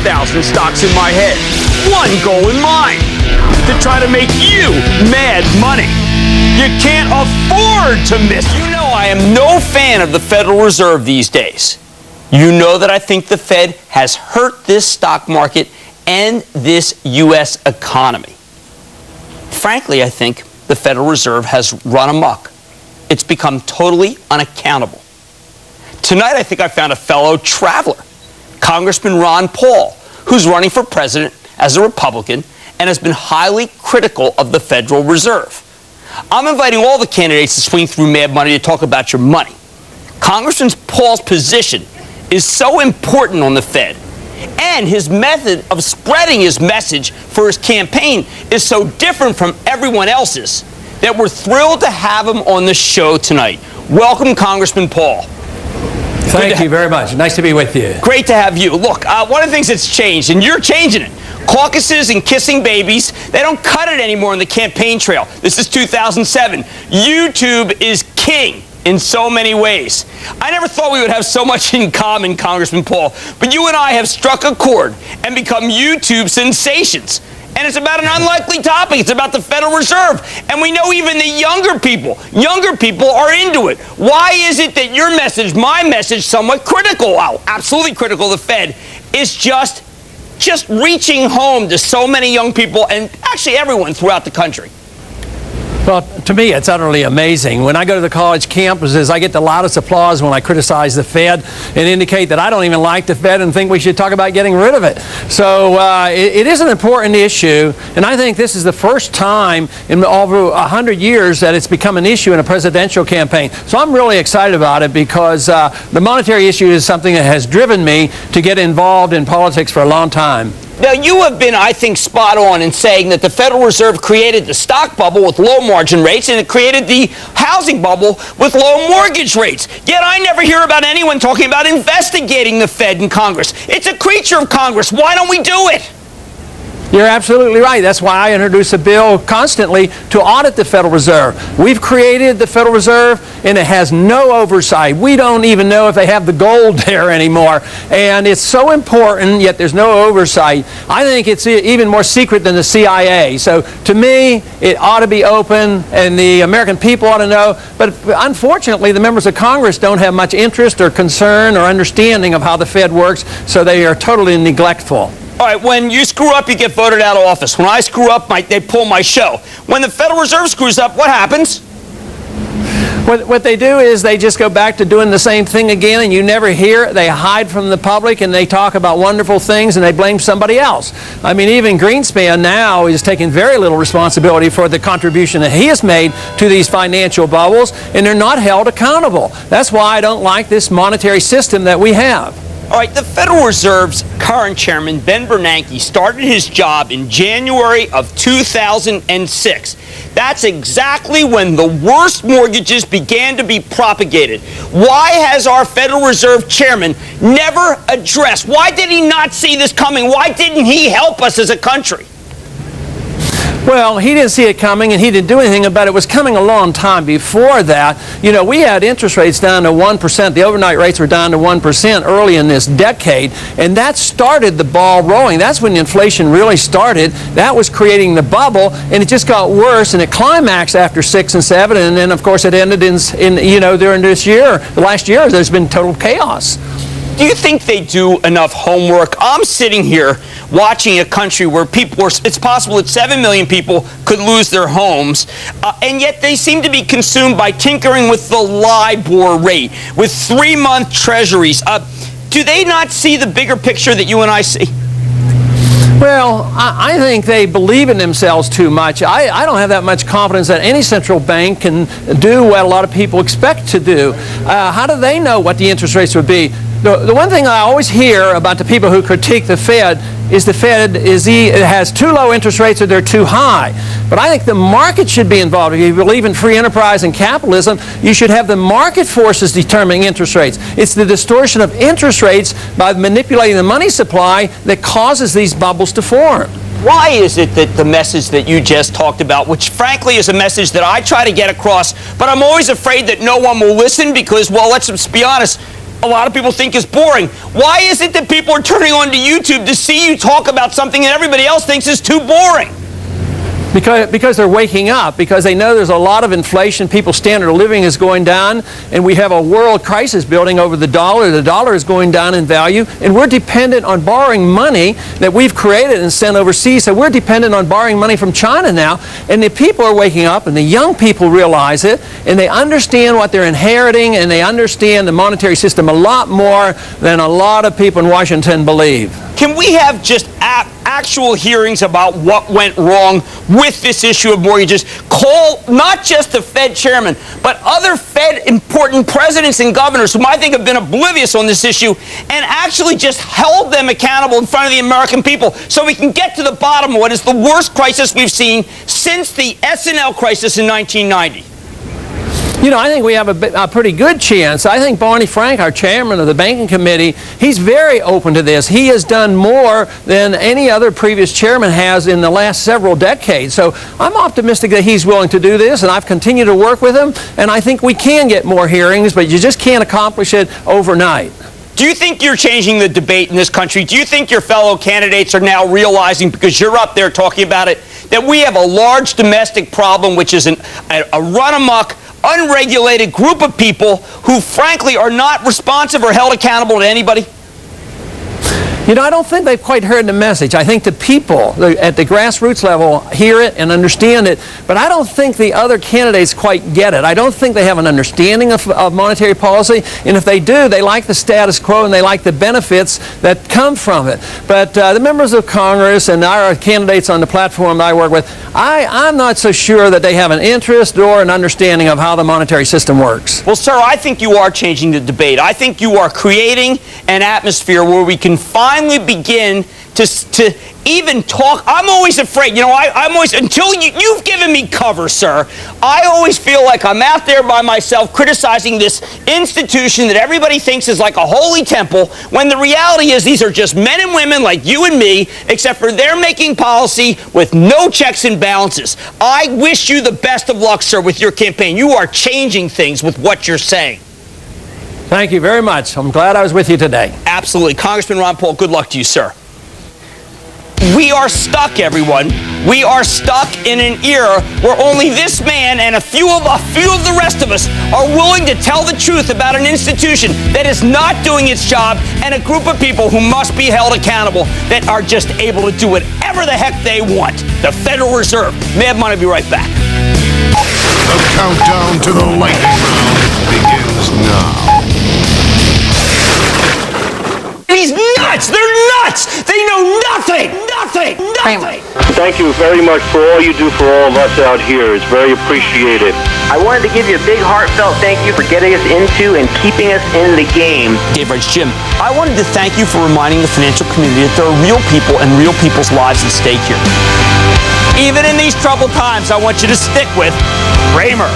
1,000 stocks in my head. One goal in mind, to try to make you mad money. You can't afford to miss. You know I am no fan of the Federal Reserve these days. You know that I think the Fed has hurt this stock market and this U.S. economy. Frankly, I think the Federal Reserve has run amok. It's become totally unaccountable. Tonight, I think I found a fellow traveler, Congressman Ron Paul, who's running for president as a Republican and has been highly critical of the Federal Reserve. I'm inviting all the candidates to swing through Mad Money to talk about your money. Congressman Paul's position is so important on the Fed, and his method of spreading his message for his campaign is so different from everyone else's that we're thrilled to have him on the show tonight. Welcome, Congressman Paul. Thank you very much. Nice to be with you. Great to have you. Look, one of the things that's changed, and you're changing it, caucuses and kissing babies, they don't cut it anymore on the campaign trail. This is 2007. YouTube is king in so many ways. I never thought we would have so much in common, Congressman Paul, but you and I have struck a chord and become YouTube sensations. And it's about an unlikely topic. It's about the Federal Reserve. And we know even the younger people are into it. Why is it that your message, my message, somewhat critical, well, absolutely critical of the Fed, is just reaching home to so many young people and actually everyone throughout the country? Well, to me, it's utterly amazing. When I go to the college campuses, I get the loudest applause when I criticize the Fed and indicate that I don't even like the Fed and think we should talk about getting rid of it. So it is an important issue, and I think this is the first time in over 100 years that it's become an issue in a presidential campaign. So I'm really excited about it because the monetary issue is something that has driven me to get involved in politics for a long time. Now, you have been, I think, spot on in saying that the Federal Reserve created the stock bubble with low margin rates and it created the housing bubble with low mortgage rates. Yet I never hear about anyone talking about investigating the Fed in Congress. It's a creature of Congress. Why don't we do it? You're absolutely right. That's why I introduce a bill constantly to audit the Federal Reserve. We've created the Federal Reserve, and it has no oversight. We don't even know if they have the gold there anymore. And it's so important, yet there's no oversight. I think it's even more secret than the CIA. So to me, it ought to be open, and the American people ought to know. But unfortunately, the members of Congress don't have much interest or concern or understanding of how the Fed works, so they are totally neglectful. All right, when you screw up, you get voted out of office. When I screw up, they pull my show. When the Federal Reserve screws up, what happens? What they do is they just go back to doing the same thing again, and you never hear it. They hide from the public, and they talk about wonderful things, and they blame somebody else. I mean, even Greenspan now is taking very little responsibility for the contribution that he has made to these financial bubbles, and they're not held accountable. That's why I don't like this monetary system that we have. All right, the Federal Reserve's current chairman, Ben Bernanke, started his job in January of 2006. That's exactly when the worst mortgages began to be propagated. Why has our Federal Reserve chairman never addressed? Why did he not see this coming? Why didn't he help us as a country? Well, he didn't see it coming, and he didn't do anything about it. It was coming a long time before that. You know, we had interest rates down to 1%. The overnight rates were down to 1% early in this decade, and that started the ball rolling. That's when inflation really started. That was creating the bubble, and it just got worse, and it climaxed after 6 and 7, and then, of course, it ended during this year. The last year, there's been total chaos. Do you think they do enough homework? I'm sitting here watching a country where it's possible that 7 million people could lose their homes, and yet they seem to be consumed by tinkering with the LIBOR rate, with 3-month treasuries. Do they not see the bigger picture that you and I see? Well, I think they believe in themselves too much. I don't have that much confidence that any central bank can do what a lot of people expect to do. How do they know what the interest rates would be? The one thing I always hear about the people who critique the Fed is the Fed has too low interest rates or they're too high. But I think the market should be involved. If you believe in free enterprise and capitalism, you should have the market forces determining interest rates. It's the distortion of interest rates by manipulating the money supply that causes these bubbles to form. Why is it that the message that you just talked about, which frankly is a message that I try to get across, but I'm always afraid that no one will listen because, well, let's be honest, a lot of people think is boring. Why is it that people are turning on to YouTube to see you talk about something that everybody else thinks is too boring? Because they're waking up, because they know there's a lot of inflation, people's standard of living is going down, and we have a world crisis building over the dollar. The dollar is going down in value, and we're dependent on borrowing money that we've created and sent overseas. So we're dependent on borrowing money from China now, and the people are waking up, and the young people realize it, and they understand what they're inheriting, and they understand the monetary system a lot more than a lot of people in Washington believe. Can we have just actual hearings about what went wrong with this issue of mortgages? Call not just the Fed chairman, but other Fed important presidents and governors whom I think have been oblivious on this issue, and actually just held them accountable in front of the American people so we can get to the bottom of what is the worst crisis we've seen since the S&L crisis in 1990. You know, I think we have a pretty good chance. I think Barney Frank, our chairman of the banking committee, he's very open to this. He has done more than any other previous chairman has in the last several decades. So I'm optimistic that he's willing to do this, and I've continued to work with him, and I think we can get more hearings, but you just can't accomplish it overnight. Do you think you're changing the debate in this country? Do you think your fellow candidates are now realizing, because you're up there talking about it, that we have a large domestic problem, which is a run-amok, unregulated group of people who, frankly, are not responsive or held accountable to anybody? You know, I don't think they've quite heard the message. I think the people at the grassroots level hear it and understand it, but I don't think the other candidates quite get it. I don't think they have an understanding of monetary policy, and if they do, they like the status quo and they like the benefits that come from it. But the members of Congress and our candidates on the platform that I work with, I'm not so sure that they have an interest or an understanding of how the monetary system works. Well, sir, I think you are changing the debate. I think you are creating an atmosphere where we can finally begin to even talk. I'm always afraid, you know, I'm always, until you've given me cover, sir, I always feel like I'm out there by myself criticizing this institution that everybody thinks is like a holy temple, when the reality is these are just men and women like you and me, except for they're making policy with no checks and balances. I wish you the best of luck, sir, with your campaign. You are changing things with what you're saying. Thank you very much. I'm glad I was with you today. Absolutely. Congressman Ron Paul, good luck to you, sir. We are stuck, everyone. We are stuck in an era where only this man and a few of the rest of us are willing to tell the truth about an institution that is not doing its job, and a group of people who must be held accountable that are just able to do whatever the heck they want. The Federal Reserve. Mad Money will be right back. The countdown to the lightning round begins now. He's nuts! They're nuts! They know nothing! Nothing! Nothing! Thank you very much for all you do for all of us out here. It's very appreciated. I wanted to give you a big heartfelt thank you for getting us into and keeping us in the game. Dave Wright's Jim, I wanted to thank you for reminding the financial community that there are real people and real people's lives at stake here. Even in these troubled times, I want you to stick with Cramer.